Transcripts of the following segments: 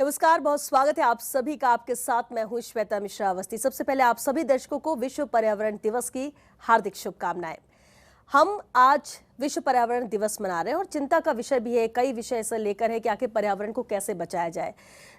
नमस्कार, बहुत स्वागत है आप सभी का। आपके साथ मैं हूं श्वेता मिश्रा अवस्थी। सबसे पहले आप सभी दर्शकों को विश्व पर्यावरण दिवस की हार्दिक शुभकामनाएं। हम आज विश्व पर्यावरण दिवस मना रहे हैं और चिंता का विषय भी है। कई विषय ऐसा लेकर है कि आखिर पर्यावरण को कैसे बचाया जाए।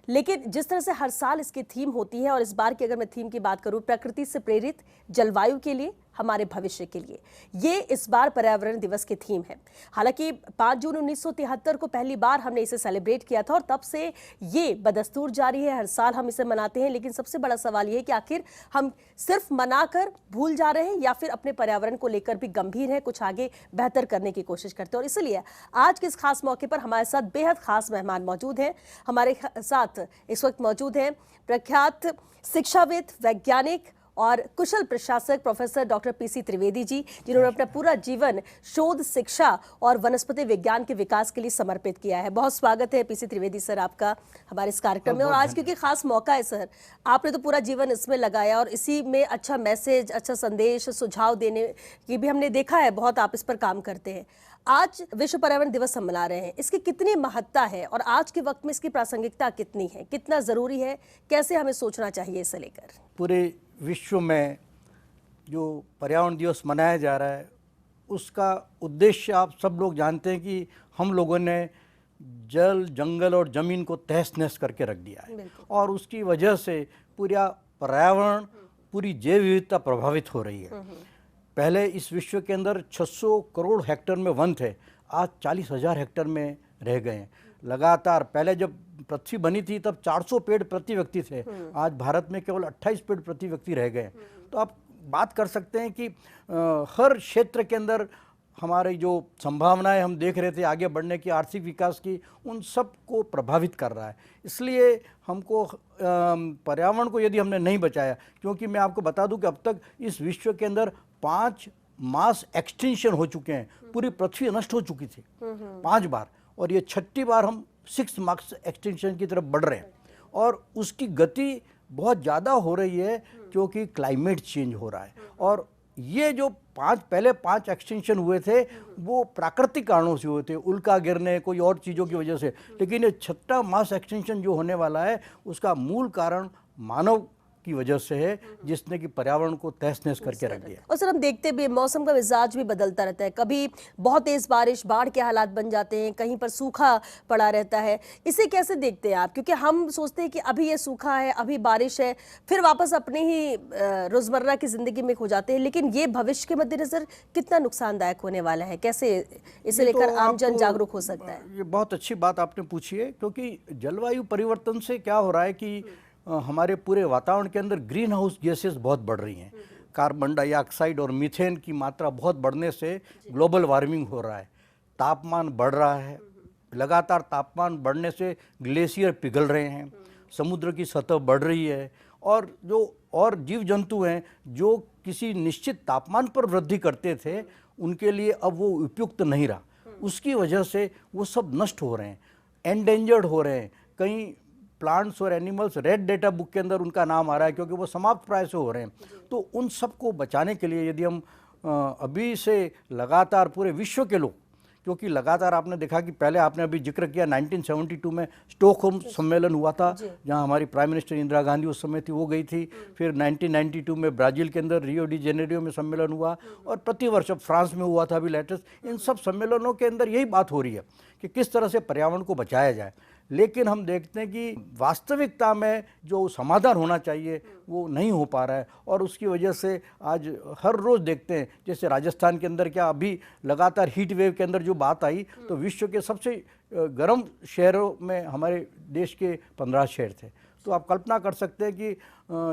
लेकिन जिस तरह से हर साल इसकी थीम होती है, और इस बार की अगर मैं थीम की बात करूं, प्रकृति से प्रेरित जलवायु के लिए, हमारे भविष्य के लिए, ये इस बार पर्यावरण दिवस की थीम है। हालांकि 5 जून 1973 को पहली बार हमने इसे सेलिब्रेट किया था और तब से ये बदस्तूर जारी है। हर साल हम इसे मनाते हैं। लेकिन सबसे बड़ा सवाल ये है कि आखिर हम सिर्फ मनाकर भूल जा रहे हैं या फिर अपने पर्यावरण को लेकर भी गंभीर है, कुछ आगे बेहतर करने की कोशिश करते हैं। और इसलिए आज के इस खास मौके पर हमारे साथ बेहद खास मेहमान मौजूद हैं। हमारे साथ इस वक्त मौजूद हैं प्रख्यात शिक्षाविद, वैज्ञानिक और कुशल प्रशासक professor doctor PC Trivedi ji, जिन्होंने अपना पूरा जीवन शोध, शिक्षा और वनस्पति विज्ञान के विकास के लिए समर्पित किया है। बहुत स्वागत है पीसी त्रिवेदी सर आपका हमारे इस कार्यक्रम में। और आज क्योंकि खास मौका है सर, आपने तो पूरा जीवन इसमें लगाया और इसी में अच्छा मैसेज, अच्छा संदेश, सुझाव देने की भी हमने देखा है, बहुत आप इस पर काम करते हैं। आज विश्व पर्यावरण दिवस हम मना रहे हैं, इसकी कितनी महत्ता है और आज के वक्त में इसकी प्रासंगिकता कितनी है, कितना जरूरी है, कैसे हमें सोचना चाहिए इसे लेकर? पूरे विश्व में जो पर्यावरण दिवस मनाया जा रहा है उसका उद्देश्य आप सब लोग जानते हैं कि हम लोगों ने जल, जंगल और ज़मीन को तहस नहस करके रख दिया है और उसकी वजह से पूरा पर्यावरण, पूरी जैव विविधता प्रभावित हो रही है। पहले इस विश्व के अंदर 600 करोड़ हेक्टेयर में वन थे, आज 40,000 हेक्टेयर में रह गए हैं। लगातार पहले जब पृथ्वी बनी थी तब 400 पेड़ प्रति व्यक्ति थे, आज भारत में केवल 28 पेड़ प्रति व्यक्ति रह गए। तो आप बात कर सकते हैं कि हर क्षेत्र के अंदर हमारी जो संभावनाएं हम देख रहे थे आगे बढ़ने की, आर्थिक विकास की, उन सब को प्रभावित कर रहा है। इसलिए हमको पर्यावरण को यदि हमने नहीं बचाया, क्योंकि मैं आपको बता दूं कि अब तक इस विश्व के अंदर 5 मास एक्सटिंक्शन हो चुके हैं, पूरी पृथ्वी नष्ट हो चुकी थी 5 बार, और ये 6ठी बार हम 6 मास एक्सटिंक्शन की तरफ बढ़ रहे हैं। और उसकी गति बहुत ज़्यादा हो रही है क्योंकि क्लाइमेट चेंज हो रहा है। और ये जो पहले 5 एक्सटिंक्शन हुए थे वो प्राकृतिक कारणों से हुए थे, उल्का गिरने, कोई और चीज़ों की वजह से। लेकिन ये 6ठा मास एक्सटिंक्शन जो होने वाला है उसका मूल कारण मानव की वजह से है, जिसने कि पर्यावरण को तहस नहस करके रख दिया। और सर हम देखते भी मौसम का मिजाज भी बदलता रहता है, कभी बहुत तेज बारिश, बाढ़ के हालात बन जाते हैं, कहीं पर सूखा पड़ा रहता है। इसे कैसे देखते हैं आप? क्योंकि हम सोचते हैं कि अभी ये सूखा है, अभी बारिश है, फिर वापस अपने ही रोजमर्रा की जिंदगी में खो जाते हैं। लेकिन ये भविष्य के मद्देनजर कितना नुकसानदायक होने वाला है, कैसे इसे लेकर आमजन जागरूक हो सकता है? ये बहुत अच्छी बात आपने पूछी है, क्योंकि जलवायु परिवर्तन से क्या हो रहा है कि हमारे पूरे वातावरण के अंदर ग्रीन हाउस गैसेस बहुत बढ़ रही हैं। कार्बन डाइऑक्साइड और मीथेन की मात्रा बहुत बढ़ने से ग्लोबल वार्मिंग हो रहा है, तापमान बढ़ रहा है। लगातार तापमान बढ़ने से ग्लेशियर पिघल रहे हैं, समुद्र की सतह बढ़ रही है, और जो और जीव जंतु हैं जो किसी निश्चित तापमान पर वृद्धि करते थे उनके लिए अब वो उपयुक्त नहीं रहा। उसकी वजह से वो सब नष्ट हो रहे हैं, एंडेंजर्ड हो रहे हैं। कहीं प्लांट्स और एनिमल्स रेड डेटा बुक के अंदर उनका नाम आ रहा है क्योंकि वो समाप्त प्राय से हो रहे हैं। तो उन सब को बचाने के लिए यदि हम अभी से लगातार पूरे विश्व के लोग, क्योंकि लगातार आपने देखा कि पहले आपने अभी जिक्र किया 1972 में स्टॉकहोम सम्मेलन हुआ था, जहां हमारी प्राइम मिनिस्टर इंदिरा गांधी उस समय थी, वो गई थी। फिर 1992 में ब्राज़ील के अंदर रियो डी जेनेरियो में सम्मेलन हुआ, और प्रतिवर्ष अब फ्रांस में हुआ था अभी लेटेस्ट। इन सब सम्मेलनों के अंदर यही बात हो रही है कि किस तरह से पर्यावरण को बचाया जाए। लेकिन हम देखते हैं कि वास्तविकता में जो समाधान होना चाहिए वो नहीं हो पा रहा है, और उसकी वजह से आज हर रोज़ देखते हैं, जैसे राजस्थान के अंदर क्या अभी लगातार हीट वेव के अंदर जो बात आई, तो विश्व के सबसे गर्म शहरों में हमारे देश के 15 शहर थे। तो आप कल्पना कर सकते हैं कि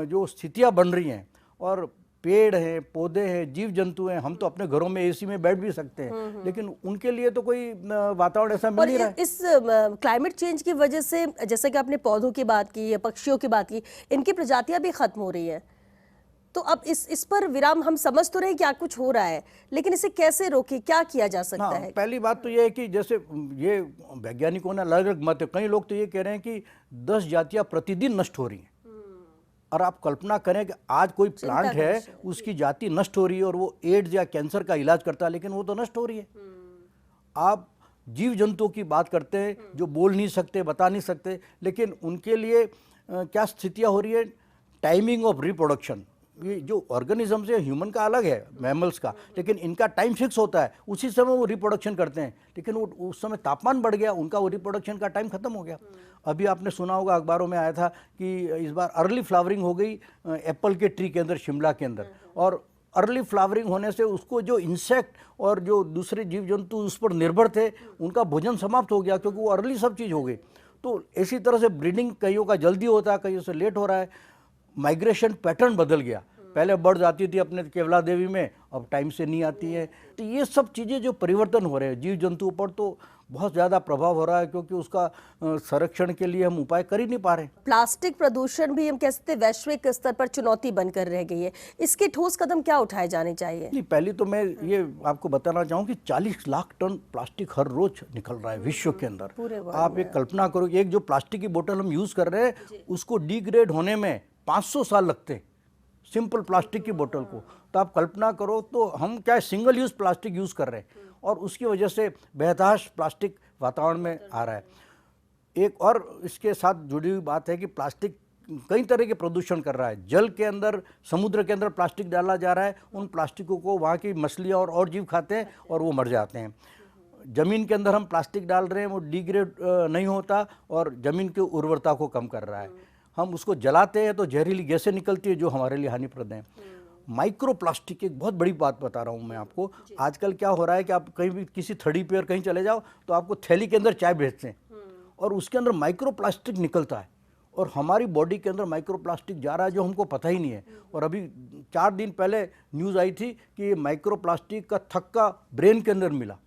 जो स्थितियाँ बन रही हैं, और पेड़ हैं, पौधे हैं, जीव जंतु हैं, हम तो अपने घरों में एसी में बैठ भी सकते हैं, लेकिन उनके लिए तो कोई वातावरण ऐसा मिल नहीं रहा है। इस क्लाइमेट चेंज की वजह से, जैसे कि आपने पौधों की बात की या पक्षियों की बात की, इनकी प्रजातियां भी खत्म हो रही हैं। तो अब इस पर विराम, हम समझ तो रहे क्या कुछ हो रहा है, लेकिन इसे कैसे रोके, क्या किया जा सकता है? पहली बात तो ये है कि जैसे ये वैज्ञानिकों ने अलग अलग मत है। कई लोग तो ये कह रहे हैं कि 10 जातियां प्रतिदिन नष्ट हो रही हैं। और आप कल्पना करें कि आज कोई प्लांट है, उसकी जाति नष्ट हो रही है और वो एड्स या कैंसर का इलाज करता है, लेकिन वो तो नष्ट हो रही है। आप जीव जंतुओं की बात करते हैं जो बोल नहीं सकते, बता नहीं सकते, लेकिन उनके लिए क्या स्थितियाँ हो रही है, टाइमिंग ऑफ रिप्रोडक्शन। ये जो ऑर्गेनिज्म है, ह्यूमन का अलग है, मैमल्स का, लेकिन इनका टाइम फिक्स होता है, उसी समय वो रिप्रोडक्शन करते हैं। लेकिन वो उस समय तापमान बढ़ गया, उनका वो रिप्रोडक्शन का टाइम खत्म हो गया। अभी आपने सुना होगा, अखबारों में आया था कि इस बार अर्ली फ्लावरिंग हो गई एप्पल के ट्री के अंदर, शिमला के अंदर। और अर्ली फ्लावरिंग होने से उसको जो इंसेक्ट और जो दूसरे जीव जंतु उस पर निर्भर थे, उनका भोजन समाप्त हो गया, क्योंकि वो अर्ली सब चीज़ हो गई। तो इसी तरह से ब्रीडिंग कईयों का जल्दी होता है, कईयों से लेट हो रहा है। माइग्रेशन पैटर्न बदल गया, पहले बर्ड्स आती थी अपने केवला देवी में, अब टाइम से नहीं आती है। तो ये सब चीज़ें जो परिवर्तन हो रहे हैं जीव जंतुओं पर, तो बहुत ज़्यादा प्रभाव हो रहा है, क्योंकि उसका संरक्षण के लिए हम उपाय कर ही नहीं पा रहे। प्लास्टिक प्रदूषण भी हम कह सकते हैं वैश्विक स्तर पर चुनौती बनकर रह गई है, इसके ठोस कदम क्या उठाए जाने चाहिए? नहीं, पहले तो मैं ये आपको बताना चाहूँ कि 40 लाख टन प्लास्टिक हर रोज निकल रहा है विश्व के अंदर। पूरे वर्ल्ड आप एक कल्पना करो कि एक जो प्लास्टिक की बोतल हम यूज़ कर रहे हैं, उसको डिग्रेड होने में 500 साल लगते हैं, सिंपल प्लास्टिक की बोतल को। तो आप कल्पना करो, तो हम क्या सिंगल यूज़ प्लास्टिक यूज़ कर रहे हैं, और उसकी वजह से बेतहाश प्लास्टिक वातावरण में आ रहा है। एक और इसके साथ जुड़ी हुई बात है कि प्लास्टिक कई तरह के प्रदूषण कर रहा है। जल के अंदर, समुद्र के अंदर प्लास्टिक डाला जा रहा है, उन प्लास्टिकों को वहाँ की मछलियाँ और जीव खाते हैं और वो मर जाते हैं। ज़मीन के अंदर हम प्लास्टिक डाल रहे हैं, वो डिग्रेड नहीं होता और ज़मीन की उर्वरता को कम कर रहा है। हम उसको जलाते हैं तो जहरीली गैसें निकलती है जो हमारे लिए हानिप्रद हैं। माइक्रो प्लास्टिक, एक बहुत बड़ी बात बता रहा हूँ मैं आपको। आजकल क्या हो रहा है कि आप कहीं भी किसी थर्डी पेयर कहीं चले जाओ, तो आपको थैली के अंदर चाय भेजते हैं और उसके अंदर माइक्रो प्लास्टिक निकलता है, और हमारी बॉडी के अंदर माइक्रो प्लास्टिक जा रहा है जो हमको पता ही नहीं है। और अभी 4 दिन पहले न्यूज़ आई थी कि ये माइक्रो प्लास्टिक का थक्का ब्रेन के अंदर मिला,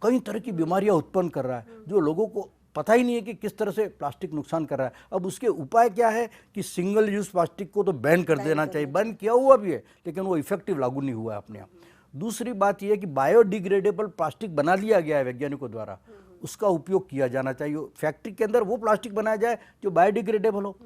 कई तरह की बीमारियां उत्पन्न कर रहा है, जो लोगों को पता ही नहीं है कि किस तरह से प्लास्टिक नुकसान कर रहा है। अब उसके उपाय क्या है कि सिंगल यूज़ प्लास्टिक को तो बैन कर देना चाहिए। बैन किया हुआ भी है, लेकिन वो इफेक्टिव लागू नहीं हुआ है अपने आप। दूसरी बात यह है कि बायोडिग्रेडेबल प्लास्टिक बना लिया गया है वैज्ञानिकों द्वारा, उसका उपयोग किया जाना चाहिए। फैक्ट्री के अंदर वो प्लास्टिक बनाया जाए जो बायोडिग्रेडेबल हो।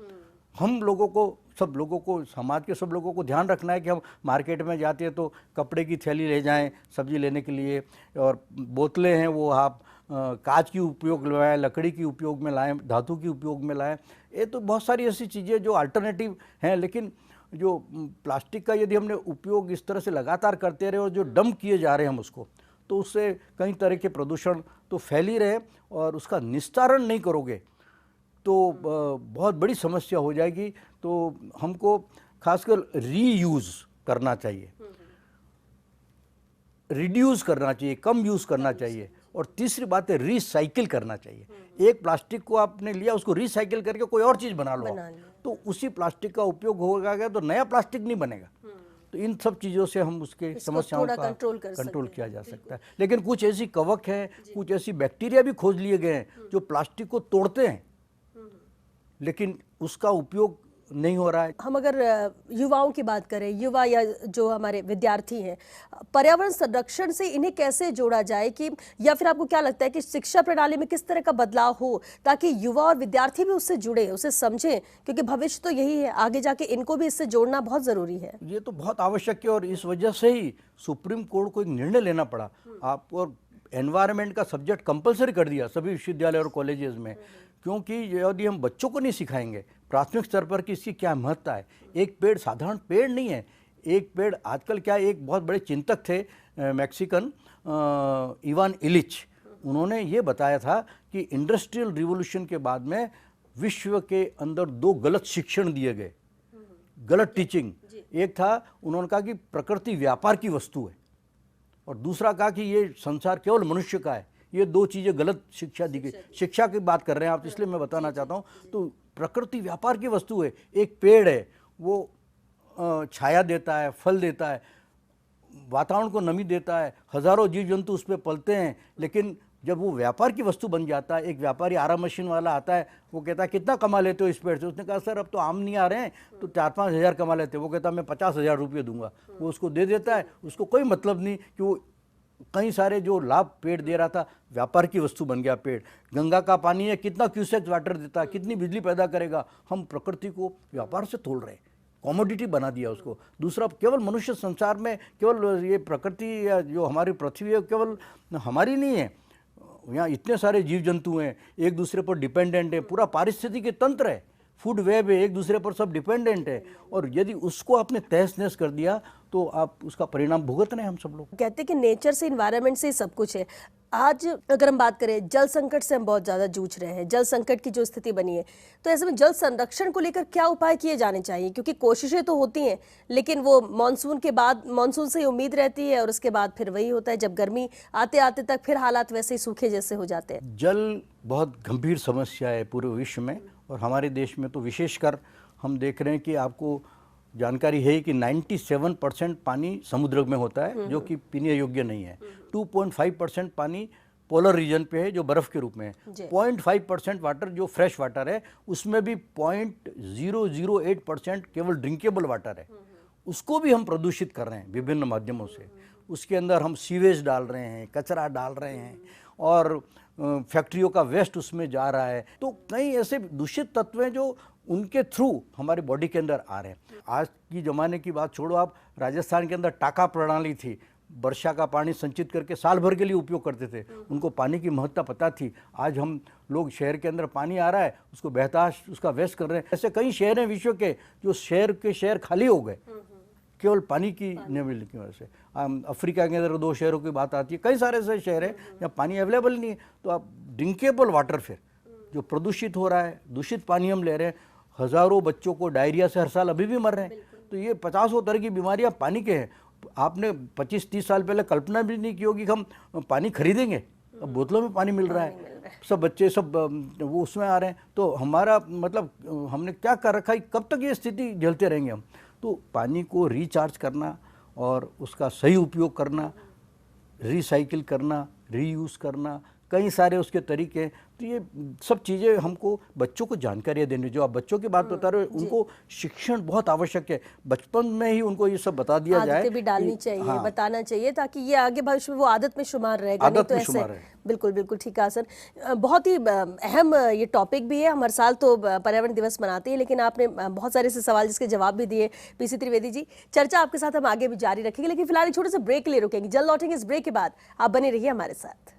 हम लोगों को, सब लोगों को, समाज के सब लोगों को ध्यान रखना है कि हम मार्केट में जाते हैं तो कपड़े की थैली ले जाएं सब्जी लेने के लिए, और बोतलें हैं वो आप कांच की उपयोग में लाएं, लकड़ी की उपयोग में लाएं, धातु की उपयोग में लाएं। ये तो बहुत सारी ऐसी चीज़ें जो अल्टरनेटिव हैं, लेकिन जो प्लास्टिक का यदि हमने उपयोग इस तरह से लगातार करते रहे और जो डंप किए जा रहे हैं हम उसको, तो उससे कई तरह के प्रदूषण तो फैल ही रहे, और उसका निस्तारण नहीं करोगे तो बहुत बड़ी समस्या हो जाएगी। तो हमको खासकर रीयूज़ करना चाहिए, रिड्यूस करना चाहिए, कम यूज़ करना चाहिए। और तीसरी बात है रिसाइकिल करना चाहिए। एक प्लास्टिक को आपने लिया, उसको रिसाइकिल करके कोई और चीज़ बना लो, तो उसी प्लास्टिक का उपयोग होगा तो नया प्लास्टिक नहीं बनेगा। तो इन सब चीज़ों से हम उसके समस्याओं का कंट्रोल किया जा सकता है। लेकिन कुछ ऐसी कवक है, कुछ ऐसी बैक्टीरिया भी खोज लिए गए हैं जो प्लास्टिक को तोड़ते हैं, लेकिन उसका उपयोग नहीं हो रहा है। हम अगर युवाओं की बात करें, युवा या जो हमारे विद्यार्थी हैं, पर्यावरण संरक्षण से इन्हें कैसे जोड़ा जाए, कि या फिर आपको क्या लगता है कि शिक्षा प्रणाली में किस तरह का बदलाव हो ताकि युवा और विद्यार्थी भी उससे जुड़े, उसे समझें, क्योंकि भविष्य तो यही है, आगे जाके इनको भी इससे जोड़ना बहुत जरूरी है। ये तो बहुत आवश्यक है, और इस वजह से ही सुप्रीम कोर्ट को एक निर्णय लेना पड़ा। आपको एनवायरनमेंट का सब्जेक्ट कंपलसरी कर दिया सभी विश्वविद्यालय और कॉलेजेस में, क्योंकि यदि हम बच्चों को नहीं सिखाएंगे प्राथमिक स्तर पर कि इसकी क्या महत्ता है। एक पेड़ साधारण पेड़ नहीं है, एक पेड़, आजकल क्या, एक बहुत बड़े चिंतक थे मैक्सिकन इवान इलिच, उन्होंने ये बताया था कि इंडस्ट्रियल रिवॉल्यूशन के बाद में विश्व के अंदर 2 गलत शिक्षण दिए गए, गलत टीचिंग। एक था, उन्होंने कहा कि प्रकृति व्यापार की वस्तु है, और दूसरा कहा कि ये संसार केवल मनुष्य का है। ये 2 चीज़ें गलत शिक्षा दी गई। शिक्षा की बात कर रहे हैं आप, इसलिए मैं बताना चाहता हूँ। तो प्रकृति व्यापार की वस्तु है। एक पेड़ है, वो छाया देता है, फल देता है, वातावरण को नमी देता है, हजारों जीव जंतु उस पर पलते हैं, लेकिन जब वो व्यापार की वस्तु बन जाता है, एक व्यापारी आरा मशीन वाला आता है, वो कहता है कितना कमा लेते हो इस पेड़ से? उसने कहा सर अब तो आम नहीं आ रहे हैं, तो 4-5 हज़ार कमा लेते हैं। वो कहता है मैं 50,000 रुपये दूंगा। वो उसको दे देता है, उसको कोई मतलब नहीं कि वो कई सारे जो लाभ पेड़ दे रहा था, व्यापार की वस्तु बन गया पेड़। गंगा का पानी है, कितना क्यूसेक वाटर देता है, कितनी बिजली पैदा करेगा। हम प्रकृति को व्यापार से तोड़ रहे हैं, कॉमोडिटी बना दिया उसको। दूसरा, केवल मनुष्य संसार में केवल ये प्रकृति या जो हमारी पृथ्वी है केवल हमारी नहीं है, यहाँ इतने सारे जीव जंतु हैं, एक दूसरे पर डिपेंडेंट है, पूरा पारिस्थितिकी तंत्र है, फूड वेब है, एक दूसरे पर सब डिपेंडेंट है। और यदि उसको आपने तहस नहस कर दिया तो आप उसका परिणाम भुगत रहे हैं हम सब लोग। कहते हैं कि नेचर से, इन्वायरमेंट से ही सब कुछ है। आज अगर हम बात करें, जल संकट से हम बहुत ज़्यादा जूझ रहे हैं, जल संकट की जो स्थिति बनी है, तो ऐसे में जल संरक्षण को लेकर क्या उपाय किए जाने चाहिए? क्योंकि कोशिशें तो होती हैं, लेकिन वो मानसून के बाद, मानसून से ही उम्मीद रहती है और उसके बाद फिर वही होता है, जब गर्मी आते आते तक फिर हालात वैसे ही सूखे जैसे हो जाते हैं। जल बहुत गंभीर समस्या है पूरे विश्व में, और हमारे देश में तो विशेषकर हम देख रहे हैं कि आपको जानकारी है कि 97% पानी समुद्र में होता है जो कि पीने योग्य नहीं है। 2.5% पानी पोलर रीजन पे है जो बर्फ़ के रूप में है। 0.5% वाटर जो फ्रेश वाटर है, उसमें भी 0.008% केवल ड्रिंकेबल वाटर है। उसको भी हम प्रदूषित कर रहे हैं विभिन्न माध्यमों से। उसके अंदर हम सीवेज डाल रहे हैं, कचरा डाल रहे हैं, और फैक्ट्रियों का वेस्ट उसमें जा रहा है। तो कई ऐसे दूषित तत्व हैं जो उनके थ्रू हमारी बॉडी के अंदर आ रहे हैं। आज की ज़माने की बात छोड़ो, आप राजस्थान के अंदर टाका प्रणाली थी, वर्षा का पानी संचित करके साल भर के लिए उपयोग करते थे, उनको पानी की महत्ता पता थी। आज हम लोग शहर के अंदर पानी आ रहा है, उसको बहता उसका वेस्ट कर रहे हैं। ऐसे कई शहर हैं विश्व के जो शहर के शहर खाली हो गए केवल पानी की न मिलने की वजह से। अफ्रीका के अंदर 2 शहरों की बात आती है, कई सारे ऐसे शहर हैं जहाँ पानी अवेलेबल नहीं है। तो आप ड्रिंकेबल वाटर फिर जो प्रदूषित हो रहा है, दूषित पानी हम ले रहे हैं, हज़ारों बच्चों को डायरिया से हर साल अभी भी मर रहे हैं। तो ये 50 तरह की बीमारियाँ पानी के हैं। आपने 25-30 साल पहले कल्पना भी नहीं की होगी कि हम पानी खरीदेंगे। अब बोतलों में पानी मिल रहा है, सब बच्चे सब वो उसमें आ रहे हैं। तो हमारा मतलब हमने क्या कर रखा है, कब तक ये स्थिति झेलते रहेंगे हम? तो पानी को रिचार्ज करना और उसका सही उपयोग करना, रिसाइकिल करना, रीयूज़ करना, कई सारे उसके तरीके हैं। तो ये सब चीज़ें हमको बच्चों को जानकारियाँ देनी। जो आप बच्चों की बात बता रहे हो, उनको शिक्षण बहुत आवश्यक है। बचपन में ही उनको ये सब बता दिया जाए, आदतें भी डालनी चाहिए, हाँ, बताना चाहिए, ताकि ये आगे भविष्य में वो आदत में शुमार रहेगा। नहीं तो ऐसे बिल्कुल बिल्कुल ठीक कहा सर। बहुत ही अहम ये टॉपिक भी है। हम हर साल तो पर्यावरण दिवस मनाते हैं, लेकिन आपने बहुत सारे ऐसे सवाल जिसके जवाब भी दिए। पीसी त्रिवेदी जी, चर्चा आपके साथ हम आगे भी जारी रखेंगे, लेकिन फिलहाल एक छोटे से ब्रेक के लिए रुकेंगे। जल्द लौटेंगे इस ब्रेक के बाद, आप बने रहिए हमारे साथ।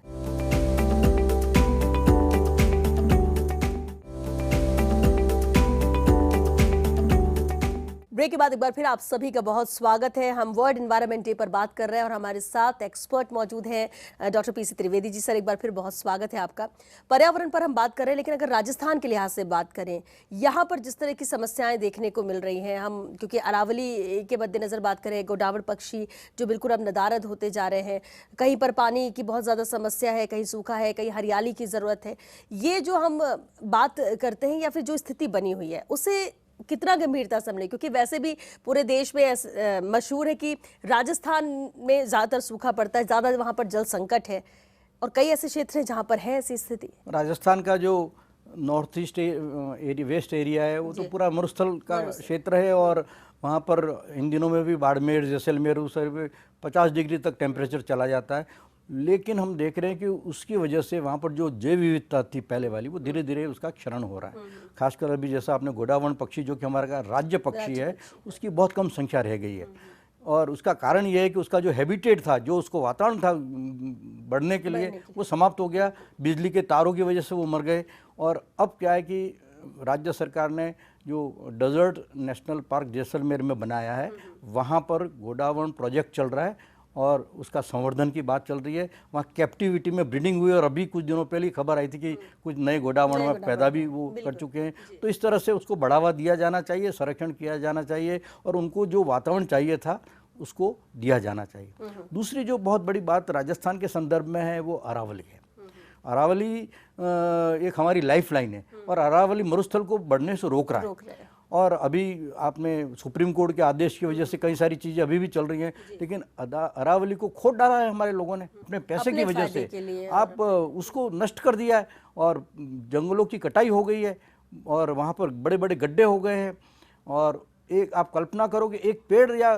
ब्रेक के बाद एक बार फिर आप सभी का बहुत स्वागत है। हम वर्ल्ड एनवायरनमेंट डे पर बात कर रहे हैं और हमारे साथ एक्सपर्ट मौजूद हैं doctor PC Trivedi ji. Sir, एक बार फिर बहुत स्वागत है आपका। पर्यावरण पर हम बात कर रहे हैं, लेकिन अगर राजस्थान के लिहाज से बात करें, यहाँ पर जिस तरह की समस्याएं देखने को मिल रही हैं, हम क्योंकि अरावली के मद्देनजर बात करें, गोडावड़ पक्षी जो बिल्कुल अब नदारद होते जा रहे हैं, कहीं पर पानी की बहुत ज़्यादा समस्या है, कहीं सूखा है, कहीं हरियाली की ज़रूरत है। ये जो हम बात करते हैं या फिर जो स्थिति बनी हुई है, उसे कितना गंभीरता से हमने, क्योंकि वैसे भी पूरे देश में मशहूर है कि राजस्थान में ज़्यादातर सूखा पड़ता है, ज़्यादा वहाँ पर जल संकट है, और कई ऐसे क्षेत्र हैं जहाँ पर है ऐसी स्थिति। राजस्थान का जो north east area, west area है, वो तो पूरा मरुस्थल का क्षेत्र है, और वहाँ पर इन दिनों में भी बाड़मेर, जैसलमेर, उस साइड पे 50 डिग्री तक टेम्परेचर चला जाता है। लेकिन हम देख रहे हैं कि उसकी वजह से वहाँ पर जो जैव विविधता थी पहले वाली, वो धीरे धीरे उसका क्षरण हो रहा है। खासकर अभी जैसा आपने गोडावण पक्षी जो कि हमारा राज्य पक्षी है, उसकी बहुत कम संख्या रह गई है। और उसका कारण ये है कि उसका जो हैबिटेट था, जो उसको वातावरण था बढ़ने के लिए, वो समाप्त हो गया। बिजली के तारों की वजह से वो मर गए। और अब क्या है कि राज्य सरकार ने जो डेजर्ट नेशनल पार्क जैसलमेर में बनाया है, वहाँ पर गोडावण प्रोजेक्ट चल रहा है और उसका संवर्धन की बात चल रही है। वहाँ कैप्टिविटी में ब्रीडिंग हुई, और अभी कुछ दिनों पहले खबर आई थी कि कुछ नए गोडावण में पैदा भी वो कर चुके हैं। तो इस तरह से उसको बढ़ावा दिया जाना चाहिए, संरक्षण किया जाना चाहिए, और उनको जो वातावरण चाहिए था उसको दिया जाना चाहिए। दूसरी जो बहुत बड़ी बात राजस्थान के संदर्भ में है, वो अरावली है। अरावली एक हमारी लाइफ लाइन है, और अरावली मरुस्थल को बढ़ने से रोक रहा है। और अभी आपने सुप्रीम कोर्ट के आदेश की वजह से कई सारी चीज़ें अभी भी चल रही हैं, लेकिन अरावली को खोद डाला है हमारे लोगों ने अपने पैसे की वजह से। आप उसको नष्ट कर दिया है, और जंगलों की कटाई हो गई है, और वहाँ पर बड़े बड़े गड्ढे हो गए हैं। और एक आप कल्पना करो कि एक पेड़ या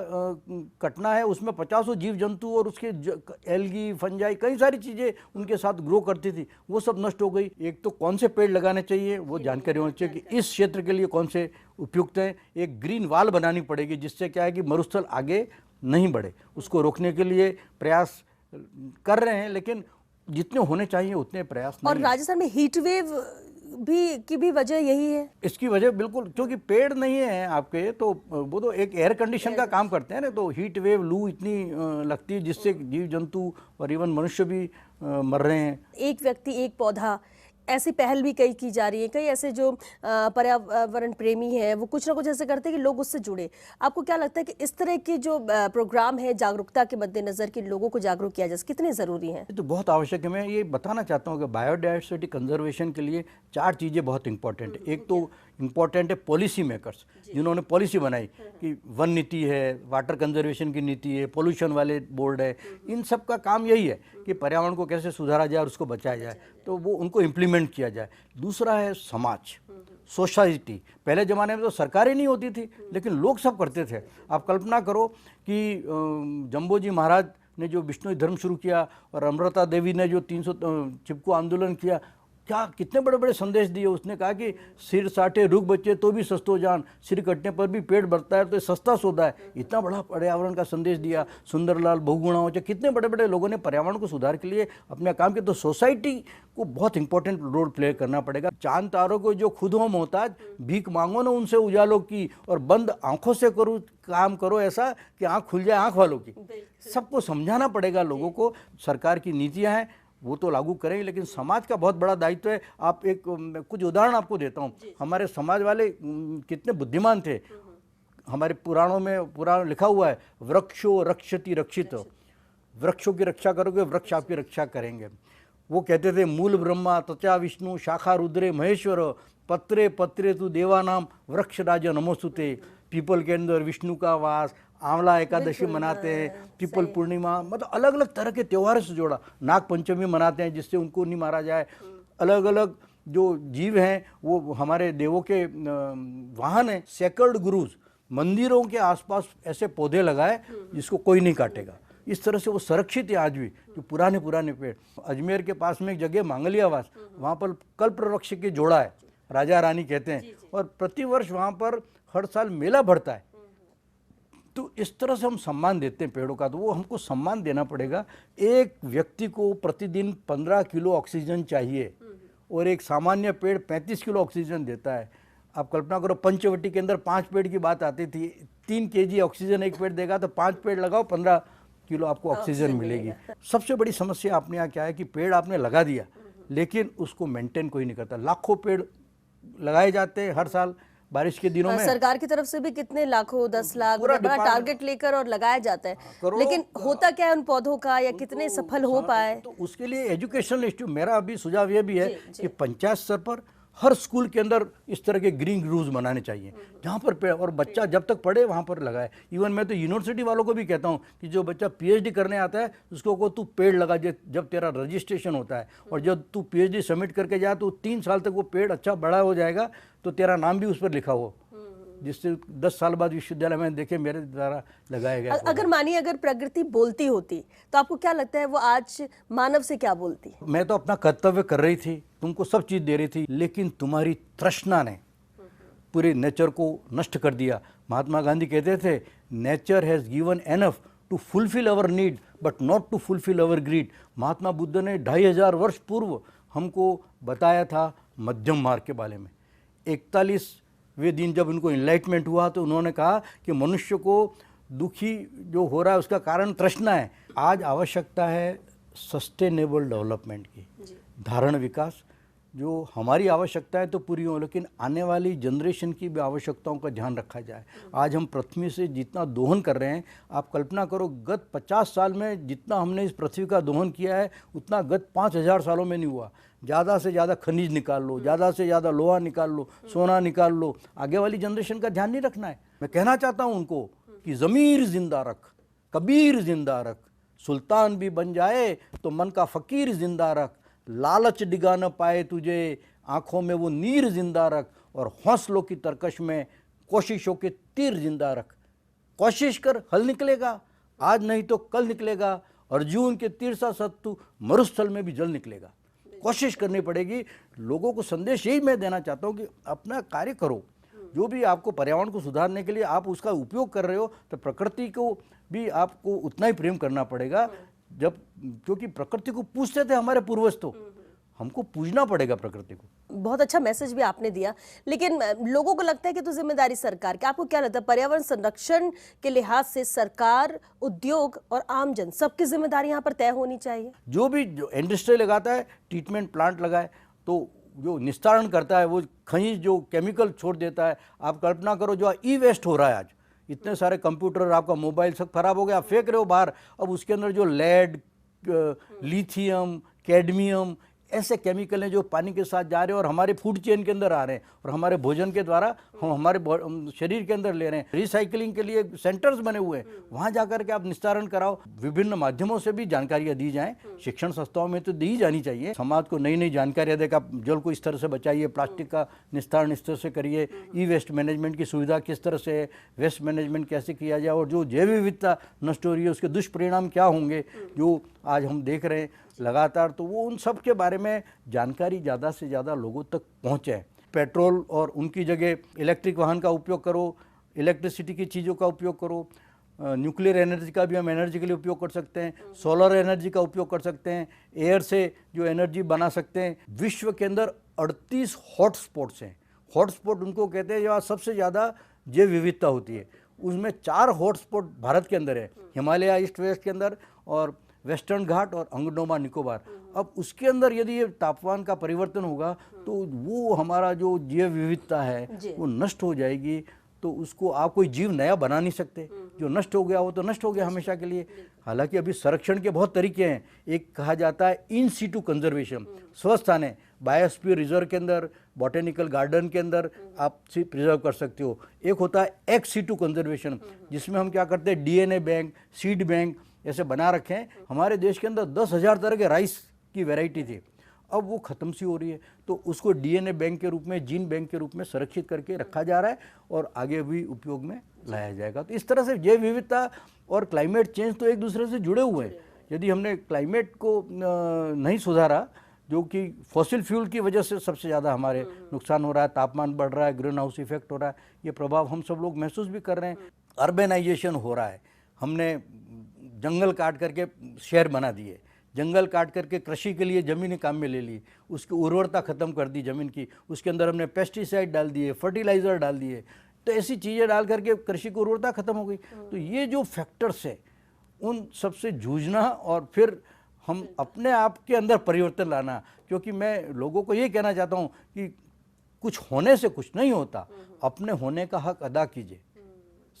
कटना है, उसमें 50 जीव जंतु और उसके एल्गी, फंजाई, कई सारी चीज़ें उनके साथ ग्रो करती थी, वो सब नष्ट हो गई। एक तो कौन से पेड़ लगाने चाहिए वो जानकारी होनी चाहिए कि इस क्षेत्र के लिए कौन से उपयुक्त हैं। एक ग्रीन वॉल बनानी पड़ेगी, जिससे क्या है कि मरुस्थल आगे नहीं बढ़े। उसको रोकने के लिए प्रयास कर रहे हैं, लेकिन जितने होने चाहिए उतने प्रयास और नहीं है। राजस्थान में हीट वेव भी की भी वजह यही है। इसकी वजह बिल्कुल, क्योंकि पेड़ नहीं है आपके, तो वो तो एक एयर कंडीशन का काम करते हैं ना, तो हीट वेव लू इतनी लगती है जिससे जीव जंतु और इवन मनुष्य भी मर रहे हैं। एक व्यक्ति एक पौधा, ऐसी पहल भी कई की जा रही है। कई ऐसे जो पर्यावरण प्रेमी हैं वो कुछ ना कुछ ऐसे करते हैं कि लोग उससे जुड़े। आपको क्या लगता है कि इस तरह के जो प्रोग्राम है जागरूकता के मद्देनजर कि लोगों को जागरूक किया जाए, कितने ज़रूरी हैं? ये तो बहुत आवश्यक है। मैं ये बताना चाहता हूँ कि बायोडाइवर्सिटी कंजर्वेशन के लिए 4 चीज़ें बहुत इंपॉर्टेंट है। एक तो इम्पॉर्टेंट है पॉलिसी मेकर्स, जिन्होंने पॉलिसी बनाई कि वन नीति है, वाटर कंजर्वेशन की नीति है, पोल्यूशन वाले बोर्ड है, इन सब का काम यही है कि पर्यावरण को कैसे सुधारा जाए और उसको बचाया जाए, तो वो उनको इम्प्लीमेंट किया जाए। दूसरा है समाज, सोसाइटी। पहले ज़माने में तो सरकारें नहीं होती थी, लेकिन लोग सब करते थे। आप कल्पना करो कि जम्बोजी महाराज ने जो विष्णु धर्म शुरू किया और अमृता देवी ने जो 300 चिपको आंदोलन किया, क्या कितने बड़े बड़े संदेश दिए। उसने कहा कि सिर साटे रुख बचे तो भी सस्तो जान, सिर कटने पर भी पेट बढ़ता है तो ये सस्ता सौदा है। इतना बड़ा पर्यावरण का संदेश दिया। सुंदरलाल बहुगुणा, कितने बड़े बड़े लोगों ने पर्यावरण को सुधार के लिए अपने काम किया। तो सोसाइटी को बहुत इंपॉर्टेंट रोल प्ले करना पड़ेगा। चांद तारों को जो खुद हो मोहताज, भीख मांगो ना उनसे उजालों की, और बंद आंखों से करो काम करो ऐसा कि आंख खुल जाए आंख वालों की। सबको समझाना पड़ेगा लोगों को। सरकार की नीतियां हैं वो तो लागू करेंगे, लेकिन समाज का बहुत बड़ा दायित्व है। आप एक कुछ उदाहरण आपको देता हूँ। हमारे समाज वाले कितने बुद्धिमान थे। हमारे पुराणों में पुराण लिखा हुआ है, वृक्षो रक्षति रक्षितो, वृक्षों की रक्षा करोगे वृक्ष आपकी रक्षा करेंगे। वो कहते थे मूल ब्रह्मा त्वचा विष्णु शाखा रुद्रे महेश्वर, पत्रे पत्रे तु देवानाम वृक्ष राजा नमोस्तुते। पीपल के अंदर विष्णु का वास, आंवला एकादशी मनाते हैं, पीपल पूर्णिमा, मतलब अलग अलग तरह के त्योहारों से जोड़ा। नाग पंचमी मनाते हैं जिससे उनको नहीं मारा जाए। अलग अलग जो जीव हैं वो हमारे देवों के वाहन हैं। सेक्रेड गुरुज, मंदिरों के आसपास ऐसे पौधे लगाए जिसको कोई नहीं काटेगा। इस तरह से वो सुरक्षित है आज भी, जो पुराने पुराने पेड़। अजमेर के पास में एक जगह मांगलियावास, वहाँ पर कल्प वृक्ष के जोड़ा है, राजा रानी कहते हैं, और प्रतिवर्ष वहाँ पर हर साल मेला बढ़ता है। तो इस तरह से हम सम्मान देते हैं पेड़ों का, तो वो हमको सम्मान देना पड़ेगा। एक व्यक्ति को प्रतिदिन 15 किलो ऑक्सीजन चाहिए और एक सामान्य पेड़ 35 किलो ऑक्सीजन देता है। आप कल्पना करो, पंचवटी के अंदर 5 पेड़ की बात आती थी। 3 kg ऑक्सीजन एक पेड़ देगा, तो 5 पेड़ लगाओ, 15 किलो आपको ऑक्सीजन मिलेगी। सबसे बड़ी समस्या आपने यहाँ क्या है कि पेड़ आपने लगा दिया लेकिन उसको मेंटेन कोई नहीं करता। लाखों पेड़ लगाए जाते हैं हर साल बारिश के दिनों में। सरकार की तरफ से भी कितने लाखों 10 लाख बड़ा टारगेट लेकर और लगाया जाता है, लेकिन होता क्या है उन पौधों का, या कितने सफल हो पाए? तो उसके लिए एजुकेशनल इंस्टीट्यूट, मेरा अभी सुझाव ये भी है कि पंचायत स्तर पर हर स्कूल के अंदर इस तरह के ग्रीन रूल्स बनाने चाहिए, जहाँ पर पेड़, और बच्चा जब तक पढ़े वहाँ पर लगाए। इवन मैं तो यूनिवर्सिटी वालों को भी कहता हूँ कि जो बच्चा PhD करने आता है उसको को तू पेड़ लगा जब तेरा रजिस्ट्रेशन होता है, और जब तू PhD सबमिट करके जाए तो 3 साल तक वो पेड़ अच्छा बड़ा हो जाएगा, तो तेरा नाम भी उस पर लिखा हो, जिससे 10 साल बाद विश्वविद्यालय में देखे मेरे द्वारा लगाया गया। अगर मानिए अगर प्रकृति बोलती होती तो आपको क्या लगता है वो आज मानव से क्या बोलती? मैं तो अपना कर्तव्य कर रही थी, तुमको सब चीज़ दे रही थी, लेकिन तुम्हारी तृष्णा ने पूरे नेचर को नष्ट कर दिया। महात्मा गांधी कहते थे, nature has given enough to fulfil our need but not to fulfil our greed. Mahatma Buddha ने 2500 वर्ष पूर्व हमको बताया था मध्यम मार्ग के बारे में। 41वें दिन जब उनको इनलाइटमेंट हुआ तो उन्होंने कहा कि मनुष्य को दुखी जो हो रहा है उसका कारण तृष्णा है। आज आवश्यकता है सस्टेनेबल डेवलपमेंट की, धारण विकास। जो हमारी आवश्यकताएं तो पूरी हों, लेकिन आने वाली जनरेशन की भी आवश्यकताओं का ध्यान रखा जाए। आज हम पृथ्वी से जितना दोहन कर रहे हैं, आप कल्पना करो गत 50 साल में जितना हमने इस पृथ्वी का दोहन किया है उतना गत 5000 सालों में नहीं हुआ। ज़्यादा से ज़्यादा खनिज निकाल लो, ज़्यादा से ज़्यादा लोहा निकाल लो, सोना निकाल लो, आगे वाली जनरेशन का ध्यान नहीं रखना है। मैं कहना चाहता हूँ उनको कि ज़मीर जिंदा रख, कबीर जिंदा रख, सुल्तान भी बन जाए तो मन का फ़कीर जिंदा रख, लालच डिगा न पाए तुझे, आँखों में वो नीर जिंदा रख, और हौसलों की तरकश में कोशिशों के तीर जिंदा रख। कोशिश कर, हल निकलेगा, आज नहीं तो कल निकलेगा। अर्जुन के तीर सा सत्तु मरुस्थल में भी जल निकलेगा। कोशिश करनी पड़ेगी। लोगों को संदेश यही मैं देना चाहता हूँ कि अपना कार्य करो। जो भी आपको पर्यावरण को सुधारने के लिए आप उसका उपयोग कर रहे हो, तो प्रकृति को भी आपको उतना ही प्रेम करना पड़ेगा जब, क्योंकि प्रकृति को पूजते थे हमारे पूर्वज, तो हमको पूजना पड़ेगा प्रकृति को। बहुत अच्छा मैसेज भी आपने दिया, लेकिन लोगों को लगता है कि तो जिम्मेदारी सरकार की। आपको क्या लगता है पर्यावरण संरक्षण के लिहाज से सरकार, उद्योग और आमजन सबकी जिम्मेदारी यहाँ पर तय होनी चाहिए? जो भी जो इंडस्ट्री लगाता है, ट्रीटमेंट प्लांट लगाए, तो जो निस्तारण करता है, वो खनिज जो केमिकल छोड़ देता है, आप कल्पना करो जो ई वेस्ट हो रहा है आज, इतने सारे कंप्यूटर, आपका मोबाइल सब खराब हो गया, आप फेंक रहे हो बाहर, अब उसके अंदर जो लेड, लिथियम, कैडमियम ऐसे केमिकल हैं जो पानी के साथ जा रहे हैं और हमारे फूड चेन के अंदर आ रहे हैं और हमारे भोजन के द्वारा हम हमारे शरीर के अंदर ले रहे हैं। रिसाइकलिंग के लिए सेंटर्स बने हुए हैं, वहाँ जाकर के आप निस्तारण कराओ। विभिन्न माध्यमों से भी जानकारियाँ दी जाएं, शिक्षण संस्थाओं में तो दी जानी चाहिए। समाज को नई नई जानकारियाँ देकर आप जल को इस तरह से बचाइए, प्लास्टिक का निस्तारण इस तरह से करिए, ई वेस्ट मैनेजमेंट की सुविधा किस तरह से है, वेस्ट मैनेजमेंट कैसे किया जाए, और जो जैव विविधता नष्ट हो रही है उसके दुष्परिणाम क्या होंगे जो आज हम देख रहे हैं लगातार, तो वो उन सब के बारे में जानकारी ज़्यादा से ज़्यादा लोगों तक पहुँचे। पेट्रोल और उनकी जगह इलेक्ट्रिक वाहन का उपयोग करो, इलेक्ट्रिसिटी की चीज़ों का उपयोग करो, न्यूक्लियर एनर्जी का भी हम एनर्जी के लिए उपयोग कर सकते हैं, सोलर एनर्जी का उपयोग कर सकते हैं, एयर से जो एनर्जी बना सकते हैं। विश्व के अंदर 38 हॉटस्पॉट्स हैं। हॉटस्पॉट उनको कहते हैं जहाँ सबसे ज़्यादा जैव विविधता होती है, उसमें 4 हॉटस्पॉट भारत के अंदर है, हिमालय ईस्ट वेस्ट के अंदर और वेस्टर्न घाट और अंडमान निकोबार। अब उसके अंदर यदि ये तापमान का परिवर्तन होगा तो वो हमारा जो जैव विविधता है वो नष्ट हो जाएगी, तो उसको आप कोई जीव नया बना नहीं सकते। जो नष्ट हो गया वो तो नष्ट हो गया हमेशा के लिए। हालांकि अभी संरक्षण के बहुत तरीके हैं। एक कहा जाता है इन सीटू कंजर्वेशन, स्वस्थान है, बायोस्फीयर रिजर्व के अंदर, बॉटेनिकल गार्डन के अंदर आप प्रिजर्व कर सकते हो। एक होता है एक्स सीटू कंजर्वेशन, जिसमें हम क्या करते हैं डीएनए बैंक, सीड बैंक ऐसे बना रखे हैं। हमारे देश के अंदर 10,000 तरह के राइस की वैरायटी थी, अब वो ख़त्म सी हो रही है, तो उसको डीएनए बैंक के रूप में, जीन बैंक के रूप में संरक्षित करके रखा जा रहा है और आगे भी उपयोग में लाया जाएगा। तो इस तरह से जैव विविधता और क्लाइमेट चेंज तो एक दूसरे से जुड़े हुए हैं। यदि हमने क्लाइमेट को नहीं सुधारा, जो कि फॉसिल फ्यूल की वजह से सबसे ज़्यादा हमारे नुकसान हो रहा है, तापमान बढ़ रहा है, ग्रीन हाउस इफेक्ट हो रहा है, ये प्रभाव हम सब लोग महसूस भी कर रहे हैं। अर्बेनाइजेशन हो रहा है, हमने जंगल काट करके शहर बना दिए, जंगल काट करके कृषि के लिए ज़मीनें काम में ले ली, उसकी उर्वरता ख़त्म कर दी ज़मीन की, उसके अंदर हमने पेस्टिसाइड डाल दिए, फर्टिलाइज़र डाल दिए, तो ऐसी चीज़ें डाल करके कृषि की उर्वरता ख़त्म हो गई। तो ये जो फैक्टर्स है उन सबसे जूझना और फिर हम अपने आप के अंदर परिवर्तन लाना। क्योंकि मैं लोगों को ये कहना चाहता हूँ कि कुछ होने से कुछ नहीं होता, अपने होने का हक अदा कीजिए।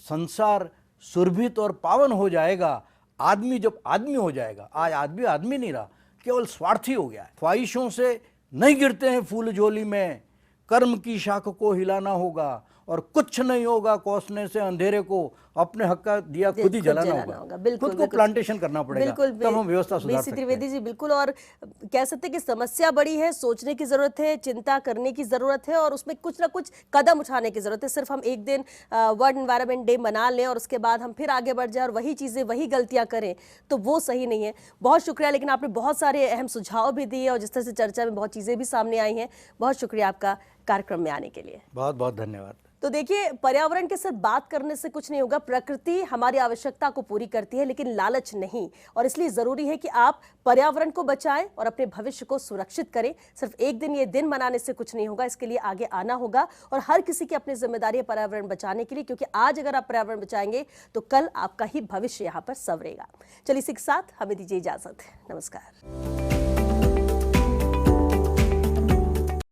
संसार सुरभित और पावन हो जाएगा आदमी जब आदमी हो जाएगा। आज आदमी आदमी नहीं रहा, केवल स्वार्थी हो गया है। ख्वाहिशों से नहीं गिरते हैं फूल झोली में, कर्म की शाख को हिलाना होगा और कुछ नहीं होगा कोसने से अंधेरे को, अपने हक का दिया खुद ही जलाना होगा। बिल्कुल, खुद को प्लांटेशन करना पड़ेगा, तब हम व्यवस्था सुधार सकते हैं। त्रिवेदी जी बिल्कुल, और कह सकते हैं कि समस्या बड़ी है, सोचने की जरूरत है, चिंता करने की जरूरत है और उसमें कुछ ना कुछ कदम उठाने की जरूरत है। सिर्फ हम एक दिन वर्ल्ड एनवायरनमेंट डे मना लें और उसके बाद हम फिर आगे बढ़ जाए और वही चीजें वही गलतियां करें तो वो सही नहीं है। बहुत शुक्रिया, लेकिन आपने बहुत सारे अहम सुझाव भी दिए और जिस तरह से चर्चा में बहुत चीजें भी सामने आई हैं, बहुत शुक्रिया आपका कार्यक्रम में आने के लिए। बहुत बहुत धन्यवाद। तो देखिए, पर्यावरण के सिर्फ बात करने से कुछ नहीं होगा। प्रकृति हमारी आवश्यकता को पूरी करती है, लेकिन लालच नहीं, और इसलिए जरूरी है कि आप पर्यावरण को बचाएं और अपने भविष्य को सुरक्षित करें। सिर्फ एक दिन ये दिन मनाने से कुछ नहीं होगा, इसके लिए आगे आना होगा और हर किसी की अपनी जिम्मेदारी है पर्यावरण बचाने के लिए, क्योंकि आज अगर आप पर्यावरण बचाएंगे तो कल आपका ही भविष्य यहाँ पर संवरेगा। चलिए इसी के साथ हमें दीजिए इजाजत। नमस्कार।